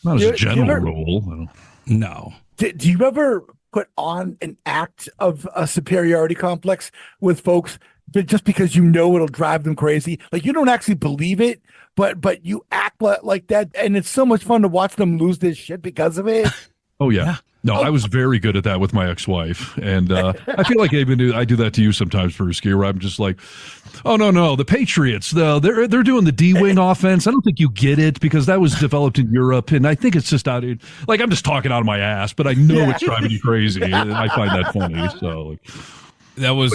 not as a general rule. No. Do you ever put on an act of a superiority complex with folks just because it'll drive them crazy? Like, you don't actually believe it, but you act like that, and it's so much fun to watch them lose their shit because of it. Oh, yeah. No, I was very good at that with my ex-wife, and I feel like I do that to you sometimes, Brewski, where I'm just like, oh, no, the Patriots, they're doing the D-wing offense. I don't think you get it because that was developed in Europe, and I think it's just I'm just talking out of my ass, but I know it's driving you crazy, and I find that funny, so... That was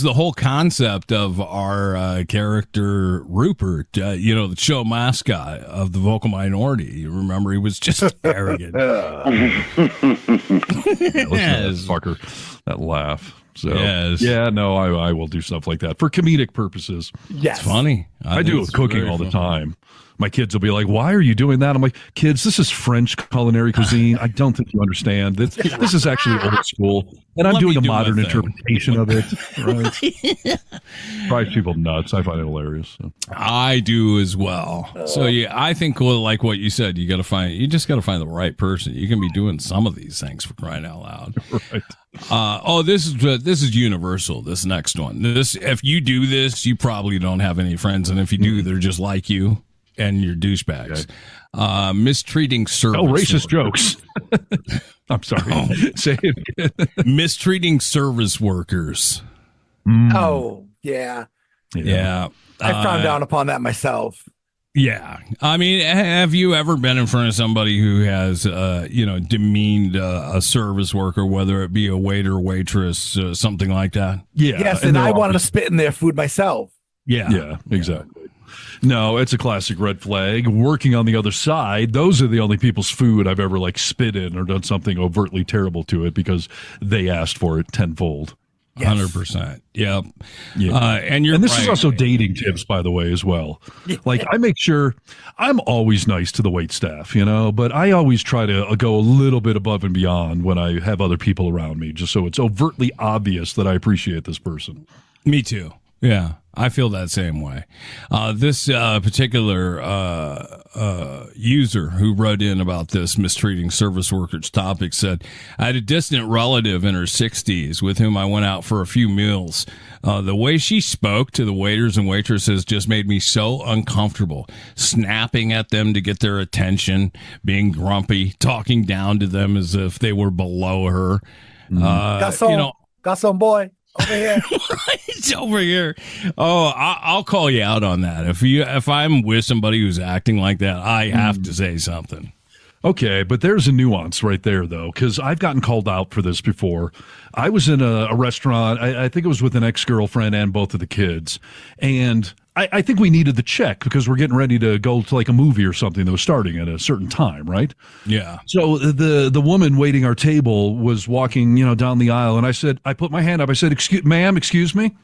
the whole concept of our character Rupert, the show mascot of the Vocal Minority. You remember, he was just arrogant. Yes. Fucker, that laugh. So yes. Yeah, no, I will do stuff like that for comedic purposes. Yes, it's funny. I do it with cooking all the time. My kids will be like, "Why are you doing that?" I'm like, "Kids, this is French culinary cuisine. I don't think you understand. This is actually old school, and I'm doing a modern interpretation of it." Right? Drives people nuts. I find it hilarious. So. I do as well. So yeah, I think like what you said, you just got to find the right person. You can be doing some of these things for crying out loud. Right. This is universal. This next one. If you do this, you probably don't have any friends, and if you do, they're just like you. And your douchebags. Okay. Mistreating service racist jokes. I'm sorry. Say it again. Mistreating service workers. Oh, yeah. Yeah. I frowned down upon that myself. Yeah. I mean, have you ever been in front of somebody who has, demeaned a service worker, whether it be a waiter, waitress, something like that? Yeah. Yes, and I wanted to spit in their food myself. Yeah. Yeah, exactly. No, it's a classic red flag. Working on the other side, those are the only people's food I've ever spit in or done something overtly terrible to it because they asked for it tenfold. Yes. 100%. Yep. Yeah. And this right. is also dating tips, by the way, as well. Like, I make sure I'm always nice to the wait staff, but I always try to go a little bit above and beyond when I have other people around me, just so it's overtly obvious that I appreciate this person. Me too. Yeah, I feel that same way. This particular user who wrote in about this mistreating service workers topic said, I had a distant relative in her 60s with whom I went out for a few meals. The way she spoke to the waiters and waitresses just made me so uncomfortable, snapping at them to get their attention, being grumpy, talking down to them as if they were below her. Garçon boy. Over here. It's over here. Oh, I'll call you out on that. If I'm with somebody who's acting like that, I have to say something. Okay, but there's a nuance right there, though, because I've gotten called out for this before. I was in a restaurant. I think it was with an ex-girlfriend and both of the kids, and I think we needed the check because we're getting ready to go to like a movie or something that was starting at a certain time, right? Yeah. So the woman waiting our table was walking, down the aisle, and I put my hand up. I said, excuse me.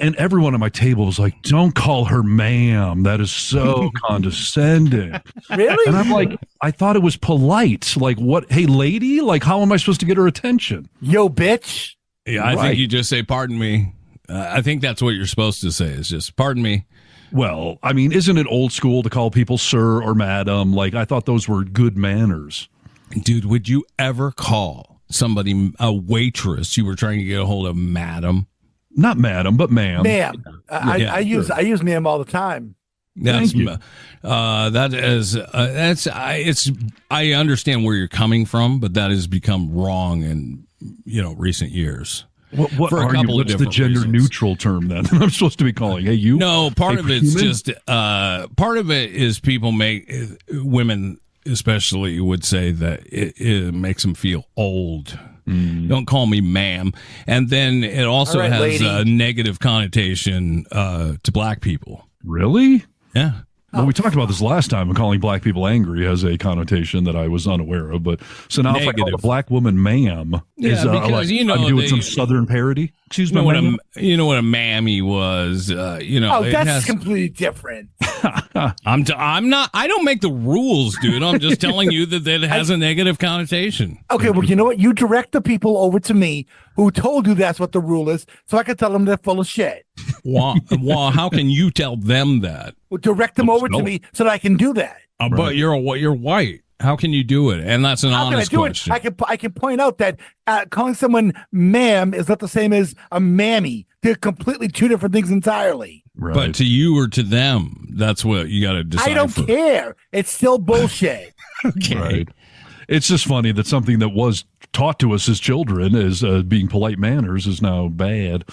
And everyone at my table was like, don't call her ma'am. That is so condescending. Really? And I'm like, I thought it was polite. Like, what? Hey, lady, like, how am I supposed to get her attention? Yo, bitch. Yeah, I think you just say, pardon me. I think that's what you're supposed to say is just, pardon me. Well, I mean, isn't it old school to call people sir or madam? Like, I thought those were good manners. Dude, would you ever call somebody a waitress you were trying to get a hold of madam? Not madam, but ma'am. Ma'am. I use ma'am all the time. That's that is I understand where you're coming from, but that has become wrong in recent years. What for a couple what's of the different gender reasons. Neutral term then? I'm supposed to be calling. Hey, you? No, part of it's human? just part of it is people women especially would say that it makes them feel old. Don't call me ma'am. And then it also has lady. a negative connotation to black people. Really? Yeah. Well, we talked about this last time. Calling black people angry has a connotation that I was unaware of. But so now if I call a black woman ma'am, because I'm doing some Southern parody. Excuse me, you know what a mammy was. That's completely different. I'm not. I don't make the rules, dude. I'm just telling you that it has a negative connotation. Okay, well, you know what? You direct the people over to me who told you that's what the rule is, so I can tell them they're full of shit. Well, how can you tell them that? Well, direct them over to me so that I can do that. But you're white. How can you do it? And that's an honest question. I can point out that calling someone ma'am is not the same as a mammy. They're completely two different things entirely. Right. But to you or to them, that's what you got to decide. I don't care. It's still bullshit. Okay. Right. It's just funny that something that was taught to us as children as being polite manners is now bad.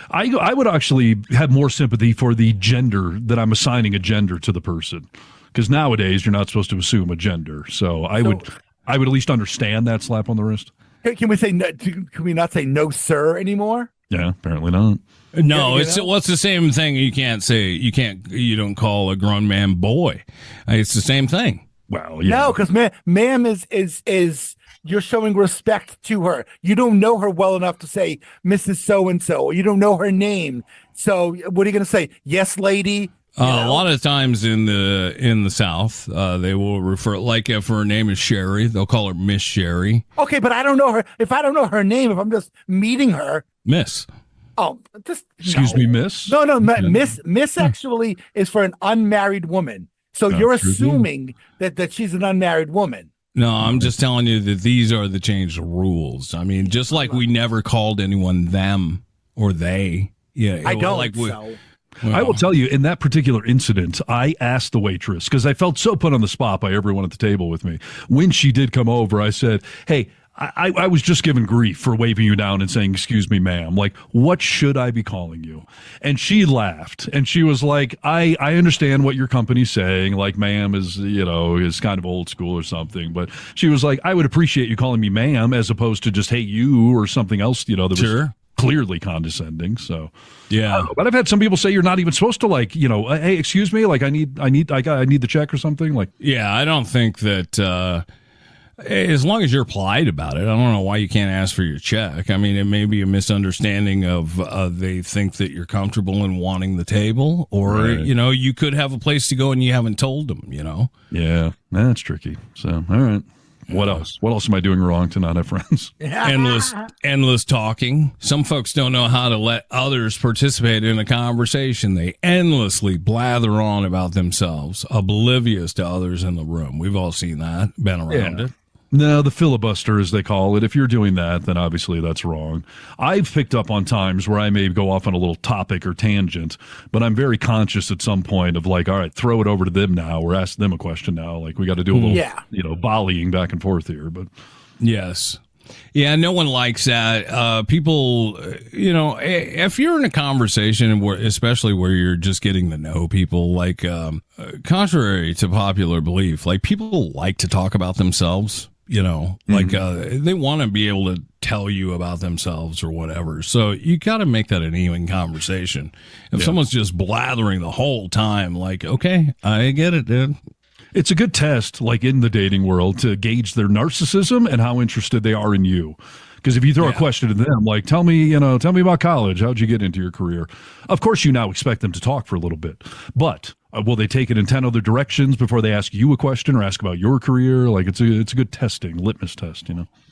I would actually have more sympathy for the gender that I'm assigning a gender to the person. Because nowadays you're not supposed to assume a gender, so I would at least understand that slap on the wrist. Can we say no, can we not say no, sir anymore? Yeah, apparently not. No, it's the same thing. You don't call a grown man boy. It's the same thing. Well, yeah. No, because ma'am is you're showing respect to her. You don't know her well enough to say Mrs. So and so. You don't know her name. So what are you going to say? Yes, lady. A lot of times in the South, they will refer, like if her name is Sherry, they'll call her Miss Sherry. Okay, but I don't know her. If I don't know her name, if I'm just meeting her, Miss. Oh, excuse me, Miss. No, Miss actually is for an unmarried woman. So you're assuming that she's an unmarried woman. No, I'm just telling you that these are the changed rules. I mean, just like we never called anyone them or they. Yeah, I don't. Well, I will tell you, in that particular incident, I asked the waitress, because I felt so put on the spot by everyone at the table with me. When she did come over, I said, hey, I was just given grief for waving you down and saying, excuse me, ma'am. Like, what should I be calling you? And she laughed, and she was like, I understand what your company's saying. Like, ma'am is kind of old school or something. But she was like, I would appreciate you calling me ma'am as opposed to just, hey, you or something else, that was clearly condescending. So yeah, but I've had some people say you're not even supposed to, like, hey, excuse me, like I need the check or something. Like, yeah, I don't think that As long as you're polite about it, I don't know why you can't ask for your check. I mean, it may be a misunderstanding of they think that you're comfortable in wanting the table, or, right. You could have a place to go and you haven't told them, Yeah, that's tricky. So, all right. What else? What else am I doing wrong to not have friends? Endless talking. Some folks don't know how to let others participate in a conversation. They endlessly blather on about themselves, oblivious to others in the room. We've all seen that, been around it. No, the filibuster, as they call it. If you're doing that, then obviously that's wrong. I've picked up on times where I may go off on a little topic or tangent, but I'm very conscious at some point of like, all right, throw it over to them now or ask them a question now. Like we got to do a little, volleying back and forth here. But yes. Yeah, no one likes that. People, if you're in a conversation, especially where you're just getting to know people, like contrary to popular belief, like people like to talk about themselves. They want to be able to tell you about themselves or whatever. So you got to make that an even conversation. If someone's just blathering the whole time, like, okay, I get it, dude. It's a good test, like in the dating world, to gauge their narcissism and how interested they are in you. Because if you throw a question to them, like, tell me about college. How'd you get into your career? Of course, you now expect them to talk for a little bit. But will they take it in 10 other directions before they ask you a question or ask about your career? Like, it's a good testing, litmus test,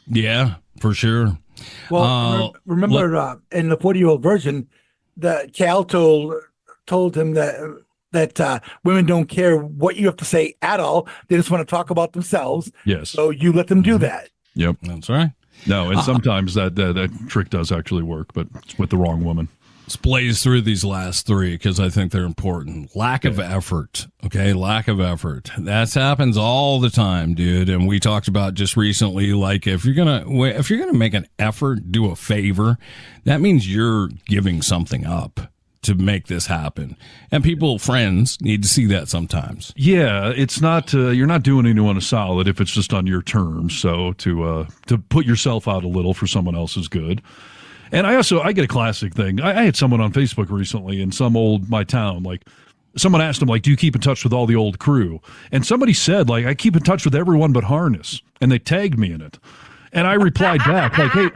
Yeah, for sure. Well, remember in the 40-year-old version, the Cal told him that women don't care what you have to say at all. They just want to talk about themselves. Yes. So you let them do that. Yep. That's right. No, and sometimes that trick does actually work, but it's with the wrong woman. Let's blaze through these last three because I think they're important. Lack of effort. Okay, lack of effort. That happens all the time, dude. And we talked about just recently, like if you're gonna make an effort, do a favor, that means you're giving something up to make this happen. And friends need to see that sometimes. Yeah, it's not, you're not doing anyone a solid if it's just on your terms. So to put yourself out a little for someone else's good. And I get a classic thing. I had someone on Facebook recently in my town, like someone asked him, like, do you keep in touch with all the old crew? And somebody said, like, I keep in touch with everyone but Harness. And they tagged me in it. And I replied back, like, hey,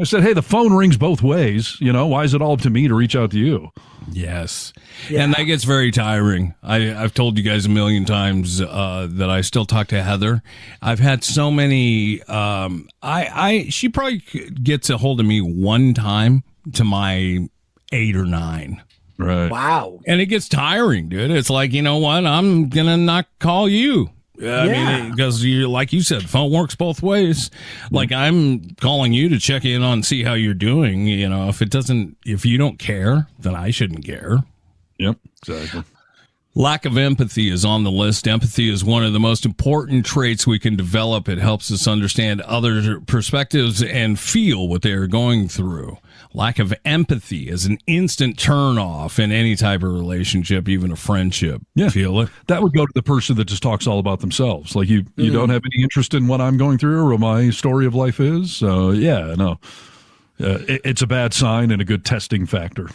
I said, hey, the phone rings both ways. Why is it all up to me to reach out to you? Yes. Yeah. And that gets very tiring. I've told you guys a million times that I still talk to Heather. I've had so many. She probably gets a hold of me one time to my 8 or 9. Right. Wow. And it gets tiring, dude. It's like, you know what? I'm going to not call you. I mean, because like you said, phone works both ways. Like I'm calling you to check in on, see how you're doing. If you don't care, then I shouldn't care. Yep, exactly. Lack of empathy is on the list. Empathy is one of the most important traits we can develop. It helps us understand other perspectives and feel what they are going through. Lack of empathy is an instant turnoff in any type of relationship, even a friendship. Yeah. Feel it? That would go to the person that just talks all about themselves. Like you don't have any interest in what I'm going through or what my story of life is. So it's a bad sign and a good testing factor.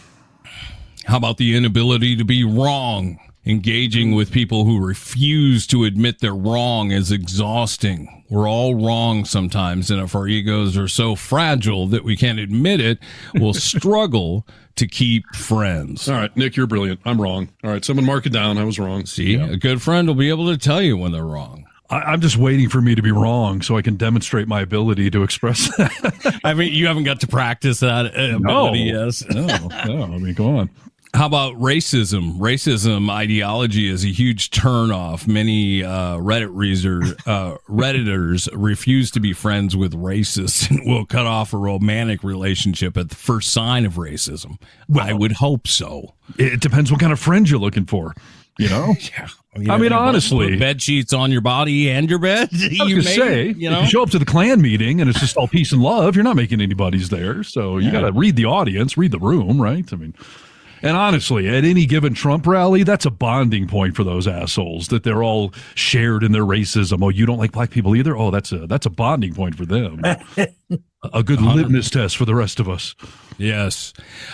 How about the inability to be wrong? Engaging with people who refuse to admit they're wrong is exhausting. We're all wrong sometimes, and if our egos are so fragile that we can't admit it, we'll struggle to keep friends. All right, Nick, you're brilliant. I'm wrong. All right, someone mark it down. I was wrong. See, a good friend will be able to tell you when they're wrong. I'm just waiting for me to be wrong so I can demonstrate my ability to express that. I mean, you haven't got to practice that ability, yes. No, I mean, go on. How about racism? Racism ideology is a huge turnoff. Many Redditors refuse to be friends with racists and will cut off a romantic relationship at the first sign of racism. Well, I would hope so. It depends what kind of friend you're looking for. Yeah. I mean, honestly, bed sheets on your body and your bed. If you show up to the Klan meeting and it's just all peace and love, you're not making anybody's there. So you got to read the audience, read the room, right? I mean. And honestly, at any given Trump rally, that's a bonding point for those assholes, that they're all shared in their racism. Oh, you don't like black people either? Oh, that's a bonding point for them. A good litmus test for the rest of us. Yes.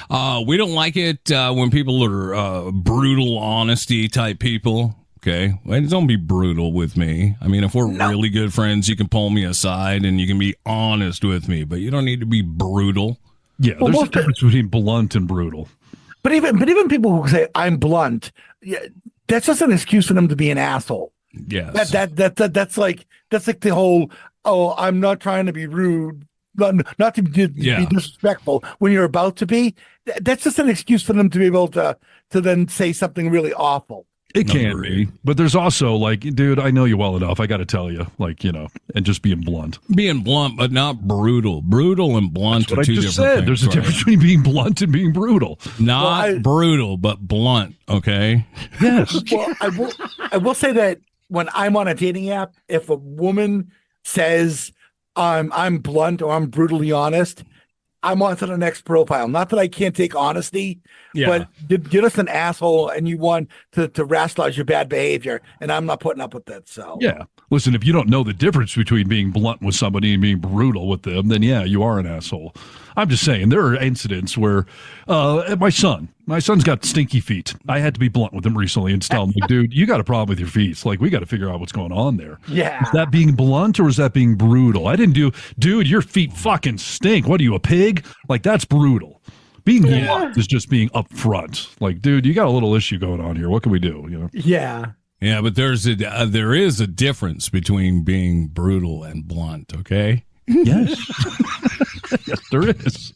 We don't like it when people are brutal honesty type people. Okay, well, don't be brutal with me. I mean, if we're really good friends, you can pull me aside and you can be honest with me, but you don't need to be brutal. Yeah, there's a difference between blunt and brutal. But even people who say I'm blunt, that's just an excuse for them to be an asshole. Yes, that's like the whole I'm not trying to be rude, not to be disrespectful when you're about to be. That's just an excuse for them to be able to then say something really awful. It can be, but there's also like, dude, I know you well enough. I got to tell you, like, you know, and just being blunt. Being blunt, but not brutal. Brutal and blunt are two different things. There's a difference between being blunt and being brutal. Not brutal, but blunt. Okay. Yes. Well, I will say that when I'm on a dating app, if a woman says I'm blunt or I'm brutally honest, I'm on to the next profile. Not that I can't take honesty, but you're just an asshole and you want to rationalize your bad behavior, and I'm not putting up with that. So yeah, listen, if you don't know the difference between being blunt with somebody and being brutal with them, then yeah, you are an asshole. I'm just saying there are incidents where my son's got stinky feet. I had to be blunt with him recently and tell him, dude, you got a problem with your feet. It's like, we got to figure out what's going on there. Yeah. Is that being blunt or is that being brutal? I didn't dude, your feet fucking stink. What are you, a pig? Like, that's brutal. Being blunt is just being upfront. Like, dude, you got a little issue going on here. What can we do? You know? Yeah. Yeah, but there is a difference between being brutal and blunt, okay? Yes. Yes, there is.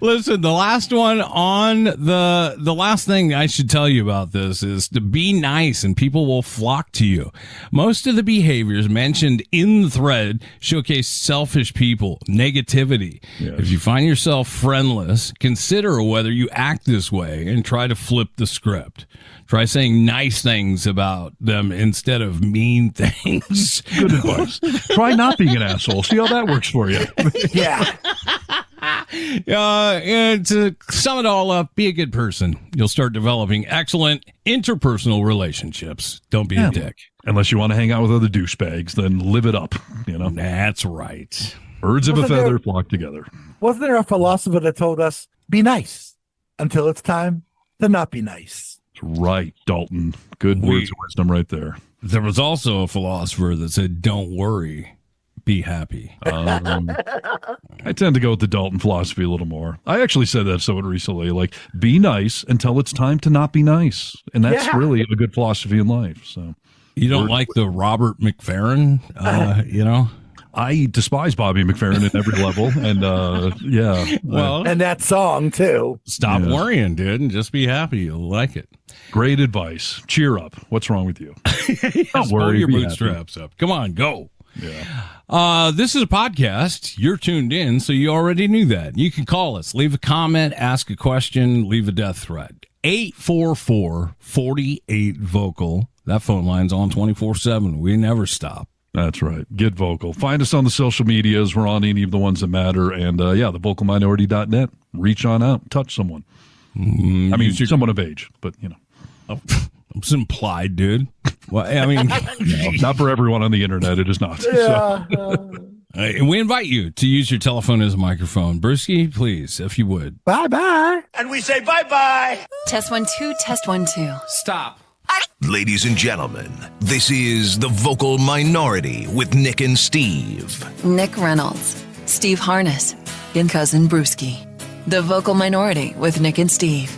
Listen, the last one on the last thing I should tell you about this is to be nice and people will flock to you. Most of the behaviors mentioned in the thread showcase selfish people, negativity. Yes. If you find yourself friendless, consider whether you act this way and try to flip the script. Try saying nice things about them instead of mean things. Good advice. Try not being an asshole. See how that works for you. Yeah. And to sum it all up, be a good person. You'll start developing excellent interpersonal relationships. Don't be a dick. Unless you want to hang out with other douchebags, then live it up. You know, that's right. Birds of a feather flock together. Wasn't there a philosopher that told us, be nice until it's time to not be nice? Right, Dalton. Good words of wisdom right there. There was also a philosopher that said, don't worry, be happy. I tend to go with the Dalton philosophy a little more. I actually said that to someone recently, like, be nice until it's time to not be nice. And that's really a good philosophy in life. So you don't like the Robert McFerrin, you know? I despise Bobby McFerrin at every level, and well, and that song too. Stop worrying, dude, and just be happy. You'll like it. Great advice. Cheer up. What's wrong with you? Don't worry. Pull your bootstraps up. Come on, go. Yeah. This is a podcast. You're tuned in, so you already knew that. You can call us, leave a comment, ask a question, leave a death threat. 844-48-VOCAL. That phone line's on 24/7. We never stop. That's right. Get vocal. Find us on the social medias. We're on any of the ones that matter. And, the vocalminority.net. Reach on out. Touch someone. I mean, someone of age, but, you know. Oh, it's implied, dude. Well, I mean. No, not for everyone on the internet. It is not. Yeah. We invite you to use your telephone as a microphone. Brewski, please, if you would. Bye-bye. And we say bye-bye. Test 1 2, test 1 2. Stop. Ladies and gentlemen, this is The Vocal Minority with Nick and Steve. Nick Reynolds, Steve Harness, and Cousin Brewski. The Vocal Minority with Nick and Steve.